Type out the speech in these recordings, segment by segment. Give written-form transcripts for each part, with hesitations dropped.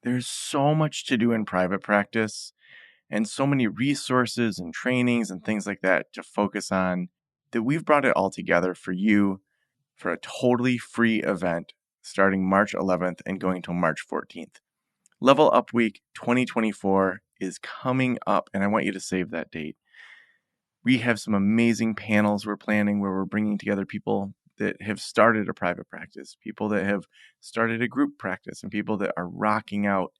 There's so much to do in private practice and so many resources and trainings and things like that to focus on that we've brought it all together for you for a totally free event starting March 11th and going till March 14th. Level Up Week 2024 is coming up, and I want you to save that date. We have some amazing panels we're planning where we're bringing together people that have started a private practice, people that have started a group practice, and people that are rocking out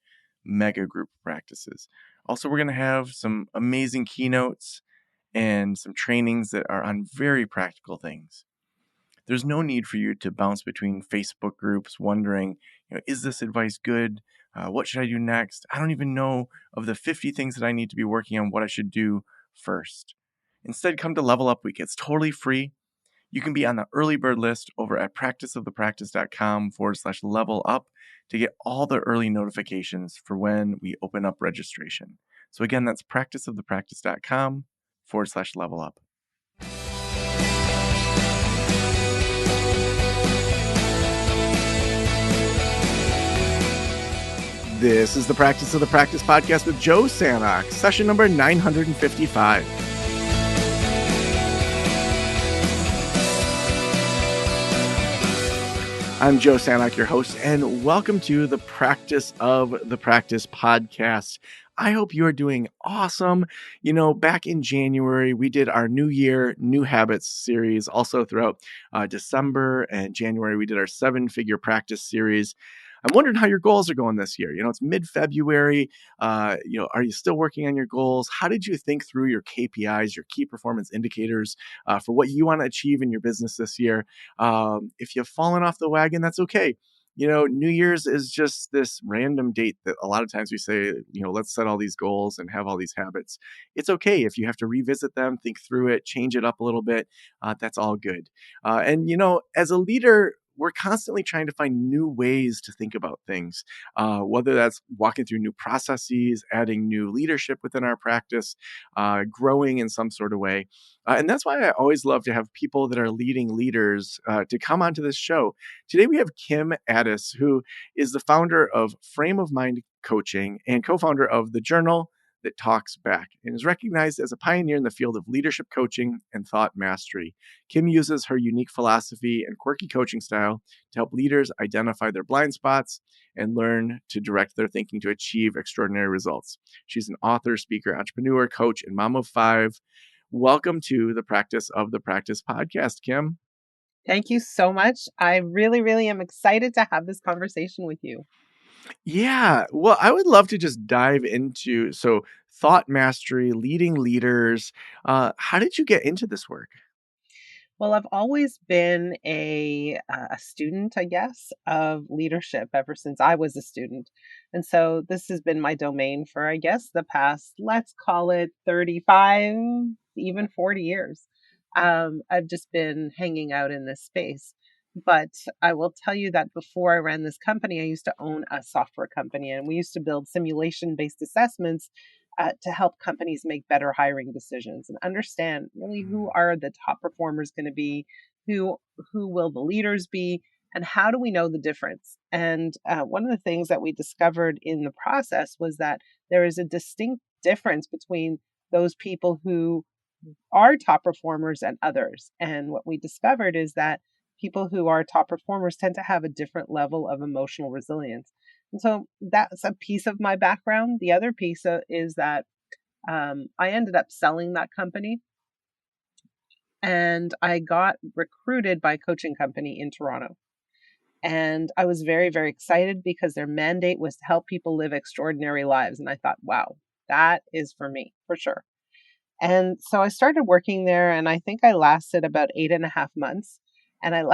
mega group practices. Also, we're going to have some amazing keynotes and some trainings that are on very practical things. There's no need for you to bounce between Facebook groups wondering, is this advice good? What should I do next? I don't even know of the 50 things that I need to be working on, what I should do first. Instead, come to Level Up Week. It's totally free. You can be on the early bird list over at practiceofthepractice.com/level up to get all the early notifications for when we open up registration. So again, that's practiceofthepractice.com/level up. This is the Practice of the Practice podcast with Joe Sanok, session number 955. I'm Joe Sanok, your host, and welcome to the Practice of the Practice podcast. I hope you are doing awesome. Back in January, we did our New Year, New Habits series. Also throughout December and January, we did our 7-figure practice series. I'm wondering how your goals are going this year. It's mid-February. Are you still working on your goals? How did you think through your KPIs, your key performance indicators for what you want to achieve in your business this year? If you've fallen off the wagon, that's okay. New Year's is just this random date that a lot of times we say, let's set all these goals and have all these habits. It's okay if you have to revisit them, think through it, change it up a little bit. That's all good. And as a leader, we're constantly trying to find new ways to think about things, whether that's walking through new processes, adding new leadership within our practice, growing in some sort of way. And that's why I always love to have people that are leading leaders to come onto this show. Today we have Kim Ades, who is the founder of Frame of Mind Coaching and co-founder of The Journal That Talks Back, and is recognized as a pioneer in the field of leadership coaching and thought mastery. Kim uses her unique philosophy and quirky coaching style to help leaders identify their blind spots and learn to direct their thinking to achieve extraordinary results. She's an author, speaker, entrepreneur, coach, and mom of 5. Welcome to the Practice of the Practice podcast, Kim. Thank you so much. I really, really am excited to have this conversation with you. Yeah, well, I would love to just dive into thought mastery, leading leaders. How did you get into this work? Well, I've always been a student, I guess, of leadership ever since I was a student. And so this has been my domain for, I guess, the past, let's call it 35, even 40 years. I've just been hanging out in this space. But I will tell you that before I ran this company, I used to own a software company, and we used to build simulation-based assessments to help companies make better hiring decisions and understand really who are the top performers going to be, who will the leaders be, and how do we know the difference. And one of the things that we discovered in the process was that there is a distinct difference between those people who are top performers and others. And what we discovered is that people who are top performers tend to have a different level of emotional resilience. And so that's a piece of my background. The other piece is that I ended up selling that company, and I got recruited by a coaching company in Toronto. And I was very, very excited because their mandate was to help people live extraordinary lives. And I thought, wow, that is for me, for sure. And so I started working there, and I think I lasted about 8.5 months. And I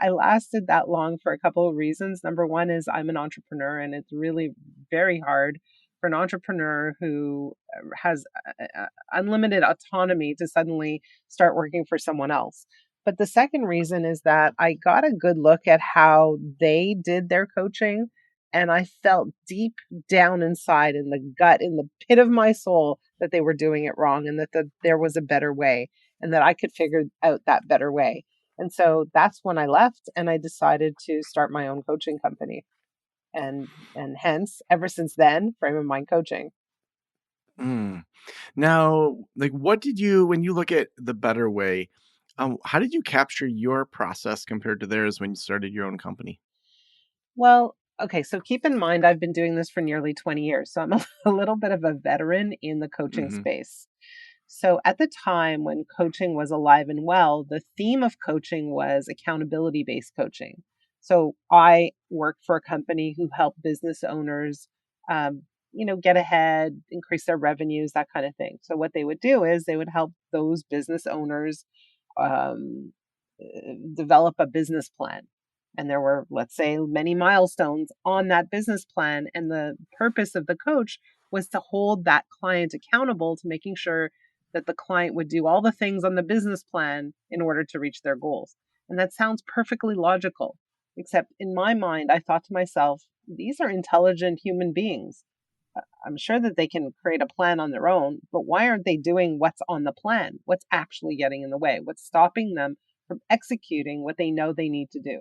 lasted that long for a couple of reasons. Number one is I'm an entrepreneur, and it's really very hard for an entrepreneur who has unlimited autonomy to suddenly start working for someone else. But the second reason is that I got a good look at how they did their coaching, and I felt deep down inside in the gut, in the pit of my soul, that they were doing it wrong, and that there was a better way, and that I could figure out that better way. And so that's when I left, and I decided to start my own coaching company. and hence ever since then, frame of mind coaching. Mm. Now, like, what did you when you look at the better way, how did you capture your process compared to theirs when you started your own company? Well, okay, so keep in mind I've been doing this for nearly 20 years, so I'm a little bit of a veteran in the coaching Mhm. space. So at the time when coaching was alive and well, the theme of coaching was accountability based coaching. So I worked for a company who helped business owners, um, get ahead, increase their revenues, that kind of thing. So what they would do is they would help those business owners um, develop a business plan. And there were, let's say, many milestones on that business plan. And the purpose of the coach was to hold that client accountable to making sure that the client would do all the things on the business plan in order to reach their goals. And that sounds perfectly logical. Except in my mind, I thought to myself, these are intelligent human beings. I'm sure that they can create a plan on their own, but why aren't they doing what's on the plan? What's actually getting in the way? What's stopping them from executing what they know they need to do?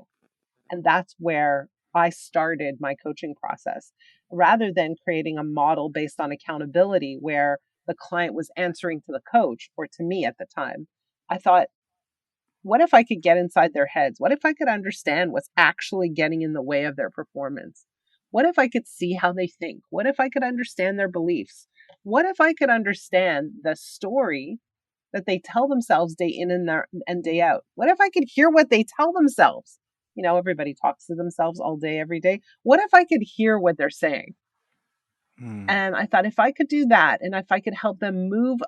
And that's where I started my coaching process. Rather than creating a model based on accountability where the client was answering to the coach or to me at the time, I thought, what if I could get inside their heads? What if I could understand what's actually getting in the way of their performance? What if I could see how they think? What if I could understand their beliefs? What if I could understand the story that they tell themselves day in and day out? What if I could hear what they tell themselves? Everybody talks to themselves all day, every day. What if I could hear what they're saying? Mm. And I thought if I could do that and if I could help them move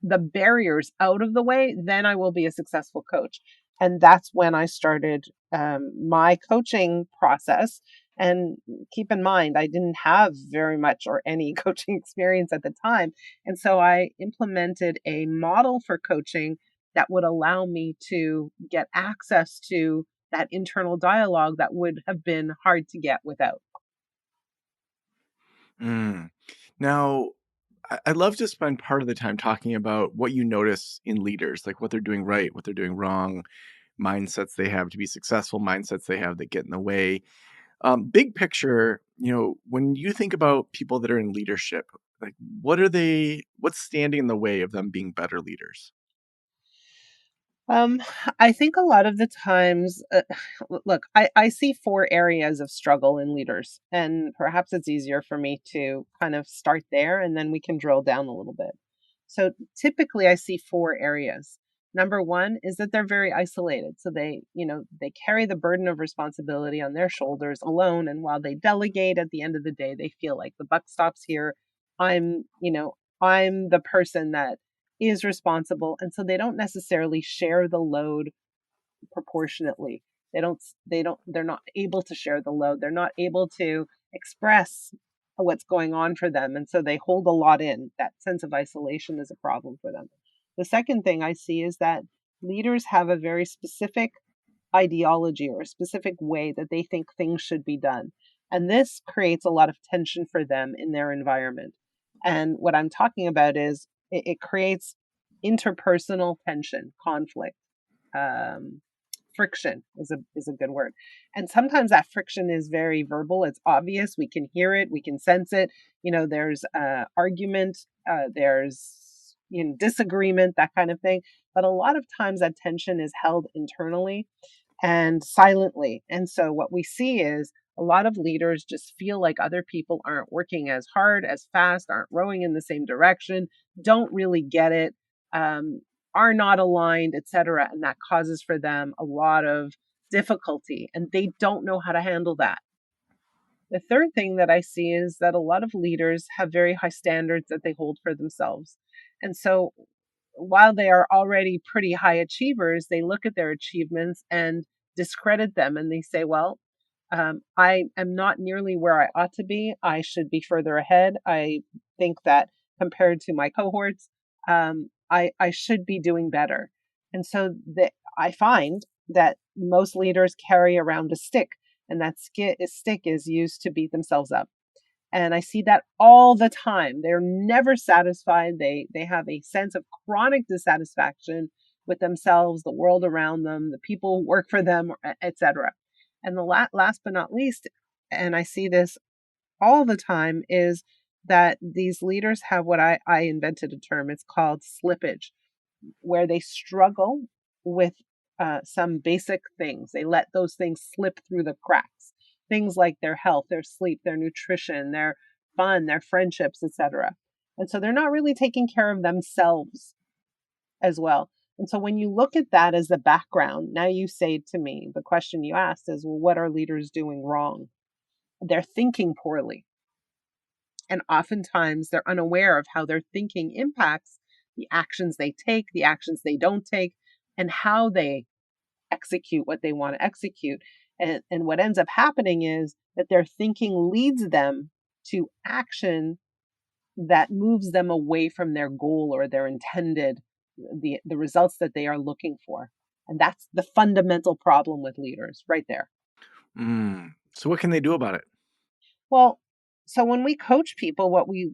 the barriers out of the way, then I will be a successful coach. And that's when I started my coaching process. And keep in mind, I didn't have very much or any coaching experience at the time. And so I implemented a model for coaching that would allow me to get access to that internal dialogue that would have been hard to get without. Mm. Now, I'd love to spend part of the time talking about what you notice in leaders, like what they're doing right, what they're doing wrong, mindsets they have to be successful, mindsets they have that get in the way. Big picture, when you think about people that are in leadership, like what's standing in the way of them being better leaders? Um, I think a lot of the times, look, I see four areas of struggle in leaders, and perhaps it's easier for me to kind of start there and then we can drill down a little bit. So typically, I see four areas. Number one is that they're very isolated. So they carry the burden of responsibility on their shoulders alone. And while they delegate, at the end of the day, they feel like the buck stops here. I'm the person that is responsible, and so they don't necessarily share the load proportionately. They're not able to share the load. They're not able to express what's going on for them, and so they hold a lot in. That sense of isolation is a problem for them. The second thing I see is that leaders have a very specific ideology or a specific way that they think things should be done. And this creates a lot of tension for them in their environment. And what I'm talking about is it creates interpersonal tension, conflict, um, friction is a good word. And sometimes that friction is very verbal. It's obvious. We can hear it. We can sense it. There's argument. There's disagreement, that kind of thing. But a lot of times that tension is held internally and silently. And so what we see is a lot of leaders just feel like other people aren't working as hard, as fast, aren't rowing in the same direction, don't really get it, um, are not aligned, etc. And that causes for them a lot of difficulty and they don't know how to handle that. The third thing that I see is that a lot of leaders have very high standards that they hold for themselves. And so while they are already pretty high achievers, they look at their achievements and discredit them. And they say, well, I am not nearly where I ought to be. I should be further ahead. I think that compared to my cohorts, I should be doing better. And so I find that most leaders carry around a stick, and that stick is used to beat themselves up. And I see that all the time. They're never satisfied. They have a sense of chronic dissatisfaction with themselves, the world around them, the people who work for them, etc. And the last but not least, and I see this all the time, is that these leaders have what I invented a term. It's called slippage, where they struggle with some basic things. They let those things slip through the cracks. Things like their health, their sleep, their nutrition, their fun, their friendships, etc. And so they're not really taking care of themselves as well. And so when you look at that as the background, now you say to me, the question you asked is, well, what are leaders doing wrong? They're thinking poorly. And oftentimes they're unaware of how their thinking impacts the actions they take, the actions they don't take, and how they execute what they want to execute. And what ends up happening is that their thinking leads them to action that moves them away from their goal or their intended, the results that they are looking for. And that's the fundamental problem with leaders right there. So what can they do about it? Well, so when we coach people, what we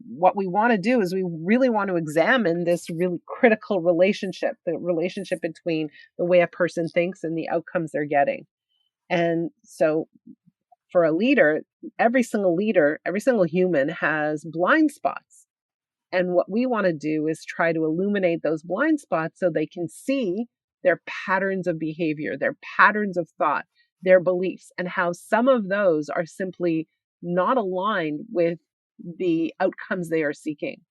want to do is we really want to examine this really critical relationship, the relationship between the way a person thinks and the outcomes they're getting. And so for a leader, every single human has blind spots. And what we want to do is try to illuminate those blind spots so they can see their patterns of behavior, their patterns of thought, their beliefs, and how some of those are simply not aligned with the outcomes they are seeking.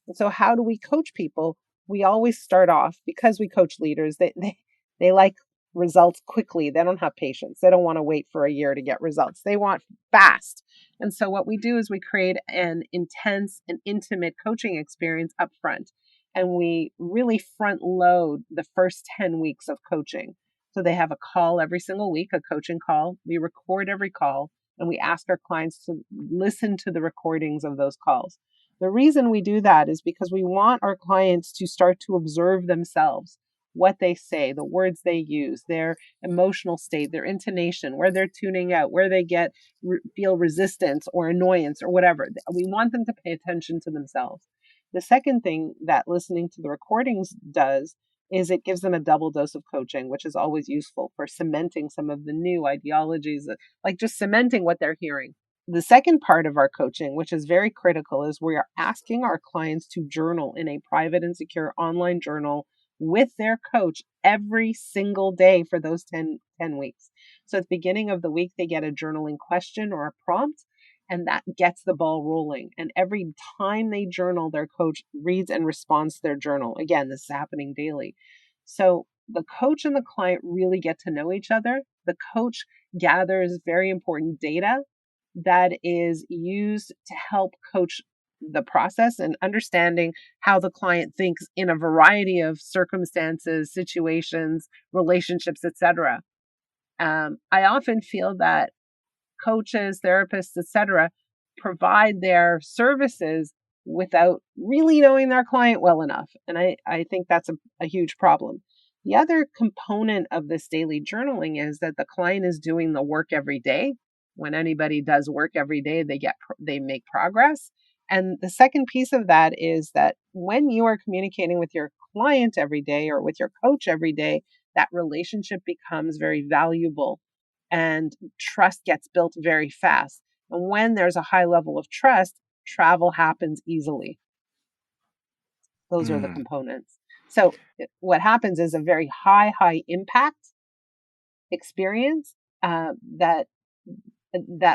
And so, how do we coach people? We always start off, because we coach leaders, they like results quickly. They don't have patience. They don't want to wait for a year to get results. They want fast. And so, what we do is we create an intense and intimate coaching experience up front. And we really front load the first 10 weeks of coaching. So, they have a call every single week, a coaching call. We record every call, and we ask our clients to listen to the recordings of those calls. The reason we do that is because we want our clients to start to observe themselves, what they say, the words they use, their emotional state, their intonation, where they're tuning out, where they feel resistance or annoyance or whatever. We want them to pay attention to themselves. The second thing that listening to the recordings does is it gives them a double dose of coaching, which is always useful for cementing some of the new ideologies, like just cementing what they're hearing. The second part of our coaching, which is very critical, is we are asking our clients to journal in a private and secure online journal with their coach every single day for those 10 weeks. So at the beginning of the week, they get a journaling question or a prompt, and that gets the ball rolling. And every time they journal, their coach reads and responds to their journal. Again, this is happening daily. So the coach and the client really get to know each other. The coach gathers very important data that is used to help coach the process and understanding how the client thinks in a variety of circumstances, situations, relationships, etc. I often feel that coaches, therapists, etc., provide their services without really knowing their client well enough. And I think that's a huge problem. The other component of this daily journaling is that the client is doing the work every day. When anybody does work every day, they make progress. And the second piece of that is that when you are communicating with your client every day or with your coach every day, that relationship becomes very valuable and trust gets built very fast. And when there's a high level of trust, travel happens easily. Those are the Mm, components. So what happens is a very high impact experience that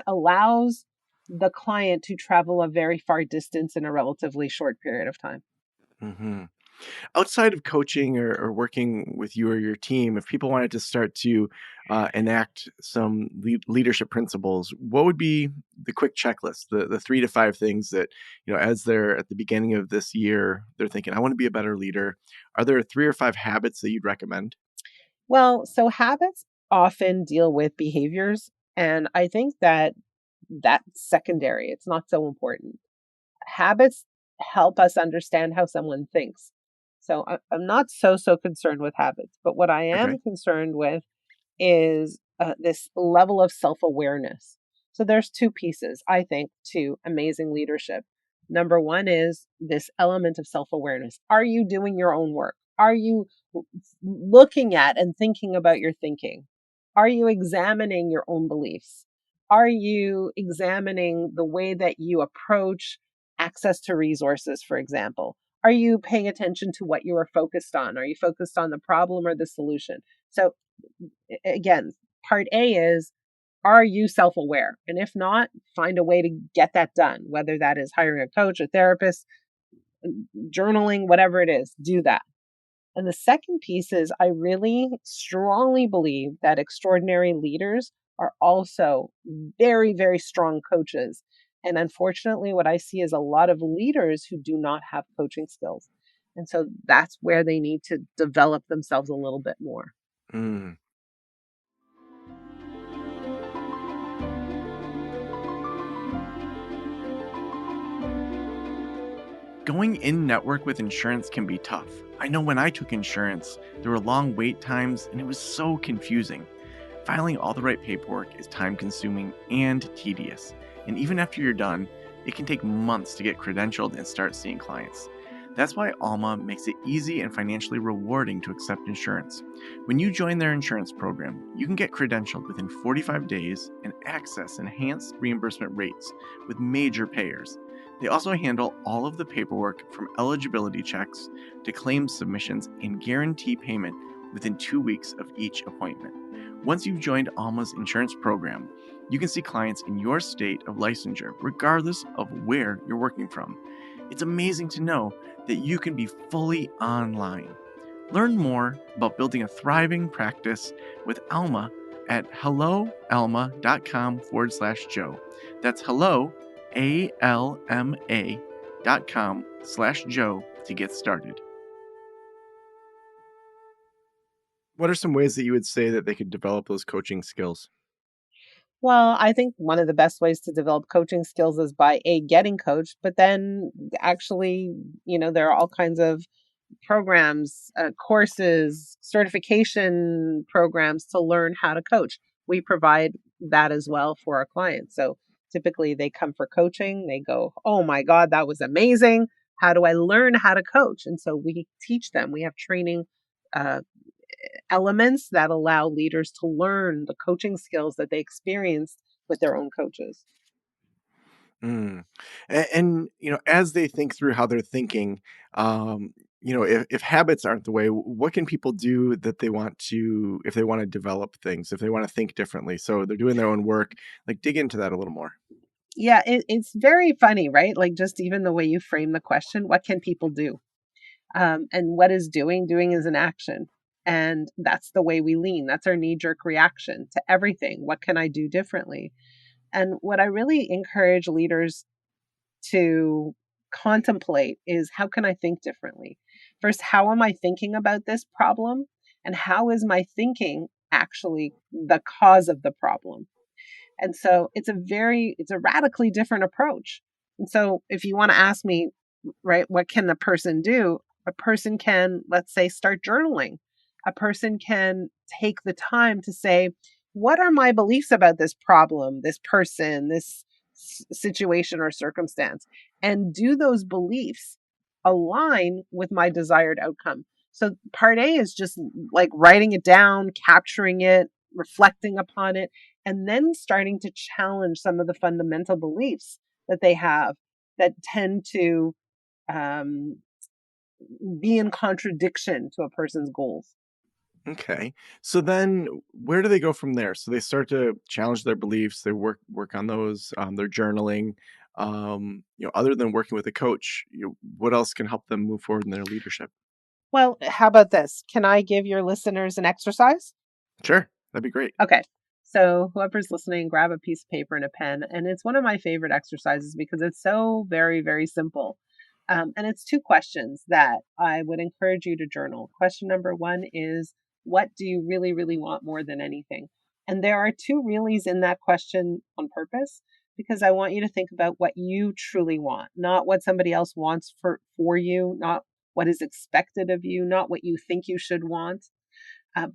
allows the client to travel a very far distance in a relatively short period of time. mhm. Outside of coaching or working with you or your team, if people wanted to start to enact some leadership principles, what would be the quick checklist, the 3 to 5 things that, as they're at the beginning of this year, they're thinking, I want to be a better leader. Are there 3 or 5 habits that you'd recommend? Well, so habits often deal with behaviors, and I think that that's secondary. It's not so important. Habits help us understand how someone thinks. So I'm not so concerned with habits, but what I Okay. am concerned with is this level of self awareness. So there's two pieces, I think, to amazing leadership. Number one is this element of self awareness. Are you doing your own work? Are you looking at and thinking about your thinking? Are you examining your own beliefs? Are you examining the way that you approach access to resources, for example? Are you paying attention to what you are focused on? Are you focused on the problem or the solution? So, again, part A is, are you self aware? And if not, find a way to get that done, whether that is hiring a coach, a therapist, journaling, whatever it is, do that. And the second piece is, I really strongly believe that extraordinary leaders are also very, very strong coaches. And unfortunately, what I see is a lot of leaders who do not have coaching skills. And so that's where they need to develop themselves a little bit more. Mm. Going in network with insurance can be tough. I know when I took insurance, there were long wait times and it was so confusing. Filing all the right paperwork is time consuming and tedious, and even after you're done, it can take months to get credentialed and start seeing clients. That's why Alma makes it easy and financially rewarding to accept insurance. When you join their insurance program, you can get credentialed within 45 days and access enhanced reimbursement rates with major payers. They also handle all of the paperwork from eligibility checks to claims submissions and guarantee payment within 2 weeks of each appointment. Once you've joined Alma's insurance program, you can see clients in your state of licensure, regardless of where you're working from. It's amazing to know that you can be fully online. Learn more about building a thriving practice with Alma at helloalma.com/Joe. That's hello, ALMA.com/Joe to get started. What are some ways that you would say that they could develop those coaching skills? Well, I think one of the best ways to develop coaching skills is by getting coached, but then actually, there are all kinds of programs, courses, certification programs to learn how to coach. We provide that as well for our clients. So typically they come for coaching, they go, "Oh my God, that was amazing. How do I learn how to coach?" And so we teach them. We have training uh, elements that allow leaders to learn the coaching skills that they experienced with their own coaches. Mm. And as they think through how they're thinking, if habits aren't the way, what can people do that they want to, if they want to develop things, if they want to think differently? So they're doing their own work, like dig into that a little more. Yeah, it's very funny, right? Like just even the way you frame the question, what can people do? And what is doing? Doing is an action. And that's the way we lean. That's our knee jerk reaction to everything. What can I do differently? And what I really encourage leaders to contemplate is, how can I think differently? First, how am I thinking about this problem? And how is my thinking actually the cause of the problem? And so it's a radically different approach. And so if you want to ask me, right, what can the person do? A person can, let's say, start journaling. A person can take the time to say, what are my beliefs about this problem, this person, this situation or circumstance? And do those beliefs align with my desired outcome? So part A is just like writing it down, capturing it, reflecting upon it, and then starting to challenge some of the fundamental beliefs that they have that tend to um, be in contradiction to a person's goals. Okay. So then where do they go from there? So they start to challenge their beliefs, they work on those, they're journaling. Other than working with a coach, what else can help them move forward in their leadership? Well, how about this? Can I give your listeners an exercise? Sure, that'd be great. Okay. So, whoever's listening, grab a piece of paper and a pen. And it's one of my favorite exercises because it's so very, very simple. And it's two questions that I would encourage you to journal. Question number one is, what do you really, really want more than anything? And there are two reallys in that question on purpose, because I want you to think about what you truly want, not what somebody else wants for you, not what is expected of you, not what you think you should want,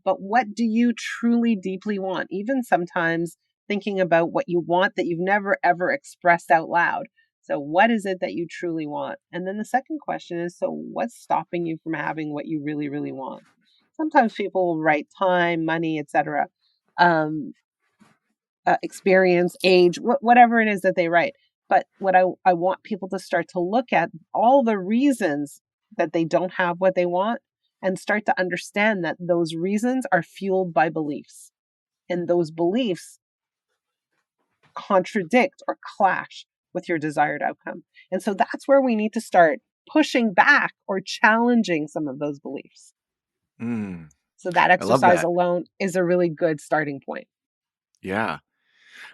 but what do you truly deeply want? Even sometimes thinking about what you want that you've never ever expressed out loud. So, what is it that you truly want? And then the second question is, so what's stopping you from having what you really, really want? Sometimes people will write time, money, etc. Um, experience, age, whatever it is that they write. But what I want people to start to look at all the reasons that they don't have what they want and start to understand that those reasons are fueled by beliefs. And those beliefs contradict or clash with your desired outcome. And so that's where we need to start pushing back or challenging some of those beliefs. Mm, So that I love exercise that. alone is a really good starting point. Yeah.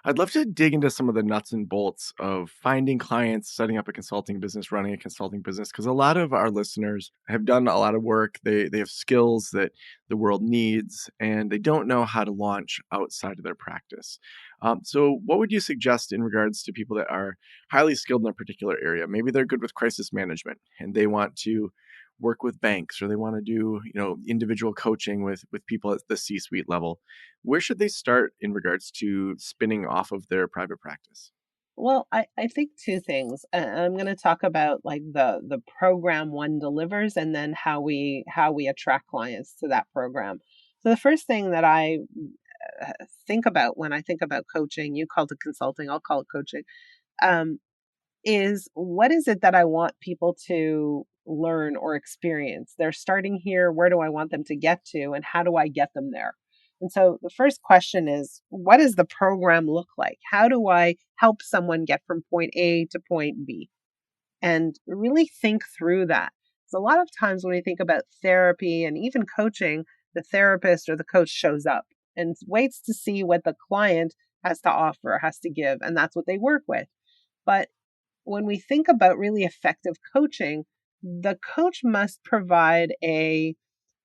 I'd love to dig into some of the nuts and bolts of finding clients, setting up a consulting business, running a consulting business, because a lot of our listeners have done a lot of work. They have skills that the world needs, and they don't know how to launch outside of their practice. So, what would you suggest in regards to people that are highly skilled in a particular area? Maybe they're good with crisis management, and they want to work with banks, or they want to do individual coaching with people at the C-suite level. Where should they start in regards to spinning off of their private practice? Well, I think two things. I'm going to talk about like the program one delivers and then how we attract clients to that program. So the first thing that I think about when I think about coaching, you called it consulting, I'll call it coaching, um, is what is it that I want people to learn or experience? They're starting here. Where do I want them to get to? And how do I get them there? And so the first question is, what does the program look like? How do I help someone get from point A to point B? And really think through that. So a lot of times when we think about therapy and even coaching, the therapist or the coach shows up and waits to see what the client has to offer, has to give, and that's what they work with. But when we think about really effective coaching, the coach must provide a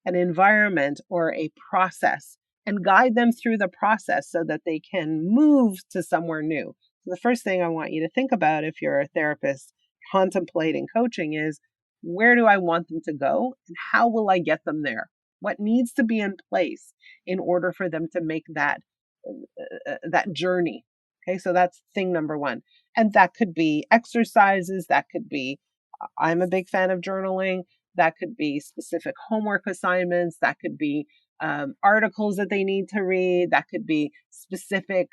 an environment or a process and guide them through the process so that they can move to somewhere new. So the first thing I want you to think about if you're a therapist contemplating coaching is, where do I want them to go and how will I get them there? What needs to be in place in order for them to make that journey? Okay, so that's thing number one. And that could be exercises, that could be, I'm a big fan of journaling, that could be specific homework assignments, that could be articles that they need to read, that could be specific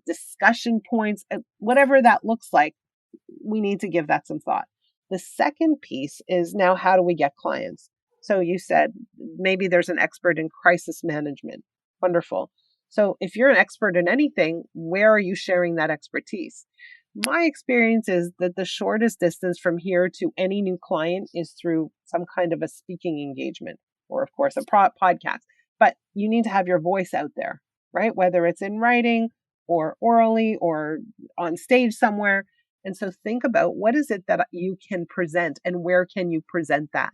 discussion points, whatever that looks like, we need to give that some thought. The second piece is, now how do we get clients? So you said maybe there's an expert in crisis management. Wonderful. So if you're an expert in anything, where are you sharing that expertise? My experience is that the shortest distance from here to any new client is through some kind of a speaking engagement or, of course, a podcast. But you need to have your voice out there, right? Whether it's in writing or orally or on stage somewhere. And so think about, what is it that you can present and where can you present that?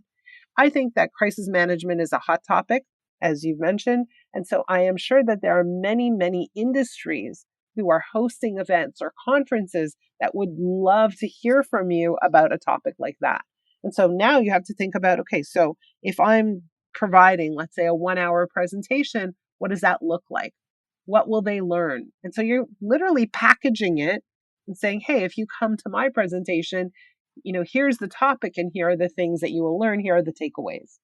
I think that crisis management is a hot topic, as you've mentioned. And so I am sure that there are many, many industries who are hosting events or conferences that would love to hear from you about a topic like that. And so now you have to think about, okay, so if I'm providing, let's say, a 1 hour presentation, what does that look like? What will they learn? And so you're literally packaging it and saying, hey, if you come to my presentation, here's the topic and here are the things that you will learn. Here are the takeaways.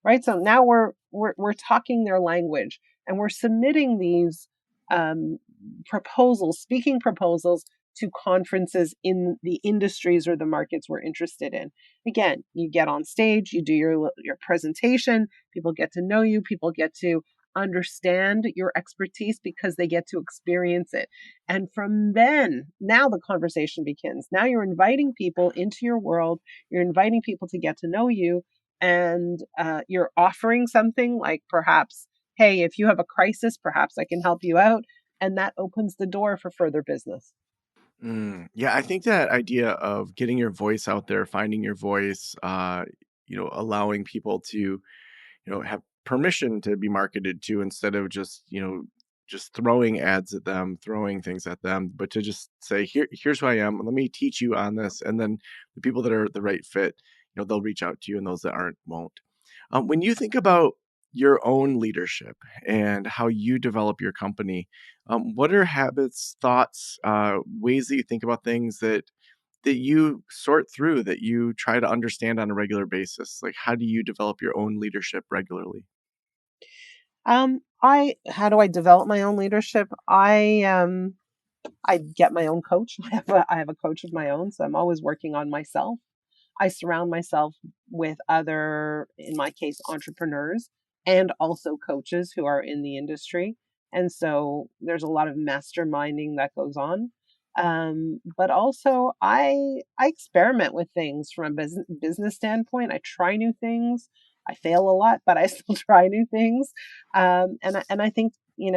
Right. So now we're talking their language and we're submitting these um, proposals, speaking proposals to conferences in the industries or the markets we're interested in. Again, you get on stage, you do your presentation, people get to know you, people get to understand your expertise because they get to experience it. And from then, now the conversation begins. Now you're inviting people into your world, you're inviting people to get to know you, and you're offering something like, perhaps, hey, if you have a crisis, perhaps I can help you out. And that opens the door for further business. Yeah, I think that idea of getting your voice out there, finding your voice, allowing people to, have permission to be marketed to instead of just, just throwing ads at them, throwing things at them, but to just say, here's who I am. Let me teach you on this. And then the people that are the right fit, they'll reach out to you and those that aren't won't. When you think about your own leadership and how you develop your company, what are habits, thoughts, ways that you think about things that you sort through, that you try to understand on a regular basis? Like, how do you develop your own leadership regularly? How do I develop my own leadership? I get my own coach. I have a coach of my own, so I'm always working on myself. I surround myself with other, in my case, entrepreneurs and also coaches who are in the industry. And so there's a lot of masterminding that goes on. But also I experiment with things from a business standpoint. I try new things. I fail a lot, but I still try new things. And I think,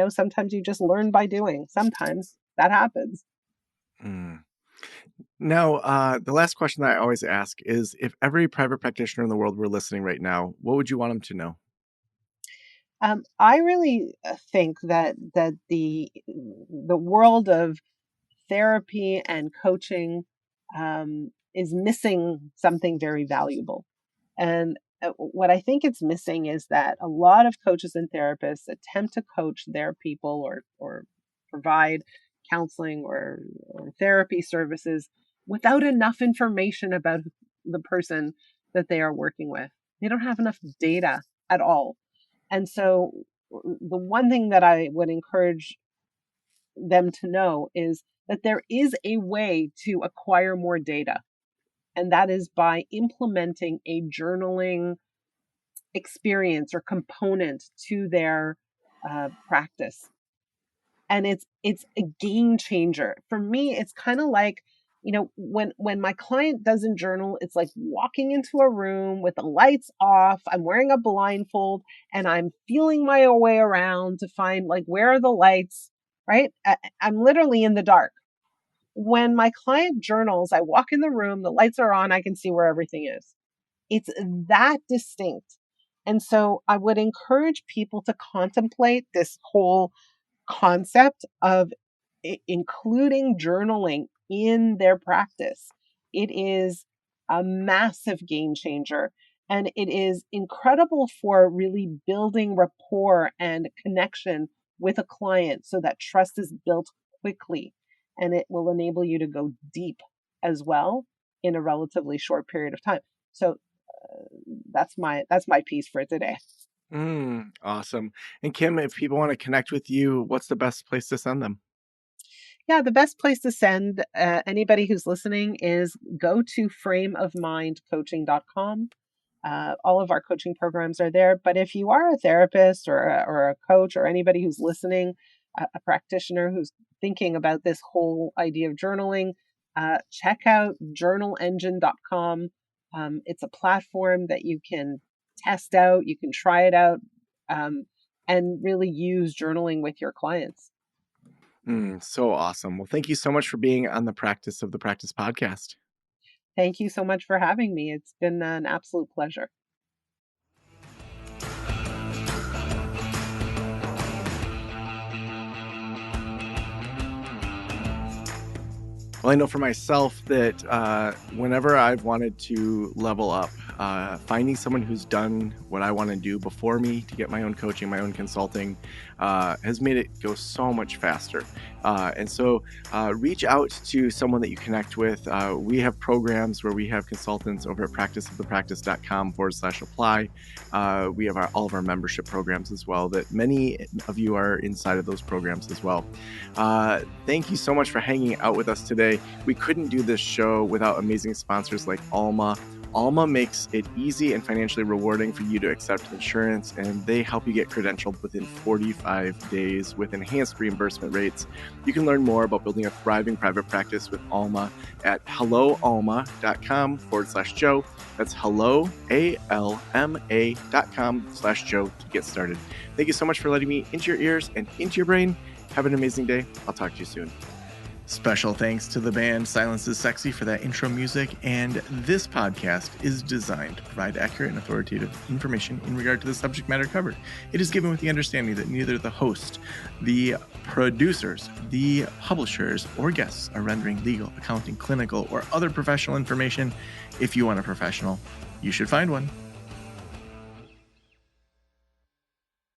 sometimes you just learn by doing. Sometimes that happens. Mm. Now, the last question that I always ask is, if every private practitioner in the world were listening right now, what would you want them to know? I really think that the world of therapy and coaching is missing something very valuable. And what I think it's missing is that a lot of coaches and therapists attempt to coach their people or provide counseling or therapy services without enough information about the person that they are working with. They don't have enough data at all. And so the one thing that I would encourage them to know is that there is a way to acquire more data, and that is by implementing a journaling experience or component to their practice. And it's a game changer for me. It's kind of like, when my client doesn't journal, it's like walking into a room with the lights off. I'm wearing a blindfold and I'm feeling my way around to find, like, where are the lights, right? I'm literally in the dark. When my client journals, I walk in the room, the lights are on, I can see where everything is. It's that distinct. And so I would encourage people to contemplate this whole concept of including journaling in their practice. It is a massive game changer. And it is incredible for really building rapport and connection with a client so that trust is built quickly. And it will enable you to go deep as well in a relatively short period of time. So that's my piece for today. Awesome. And Kim, if people want to connect with you, what's the best place to send them? Yeah, the best place to send anybody who's listening is go to frameofmindcoaching.com. All of our coaching programs are there. But if you are a therapist or a coach or anybody who's listening, a practitioner who's thinking about this whole idea of journaling, check out journalengine.com. It's a platform that you can test out, you can try it out, um, and really use journaling with your clients. So awesome. Well, thank you so much for being on the Practice of the Practice podcast. Thank you so much for having me. It's been an absolute pleasure. Well, I know for myself that whenever I've wanted to level up, finding someone who's done what I want to do before me to get my own coaching, my own consulting, has made it go so much faster. And so reach out to someone that you connect with. We have programs where we have consultants over at practiceofthepractice.com/apply. We have all of our membership programs as well, that many of you are inside of those programs as well. Thank you so much for hanging out with us today. We couldn't do this show without amazing sponsors like Alma. Alma makes it easy and financially rewarding for you to accept insurance, and they help you get credentialed within 45 days with enhanced reimbursement rates. You can learn more about building a thriving private practice with Alma at helloalma.com/Joe. That's hello, ALMA.com/Joe to get started. Thank you so much for letting me into your ears and into your brain. Have an amazing day. I'll talk to you soon. Special thanks to the band Silence is Sexy for that intro music, and this podcast is designed to provide accurate and authoritative information in regard to the subject matter covered. It is given with the understanding that neither the host, the producers, the publishers, or guests are rendering legal, accounting, clinical, or other professional information. If you want a professional, you should find one.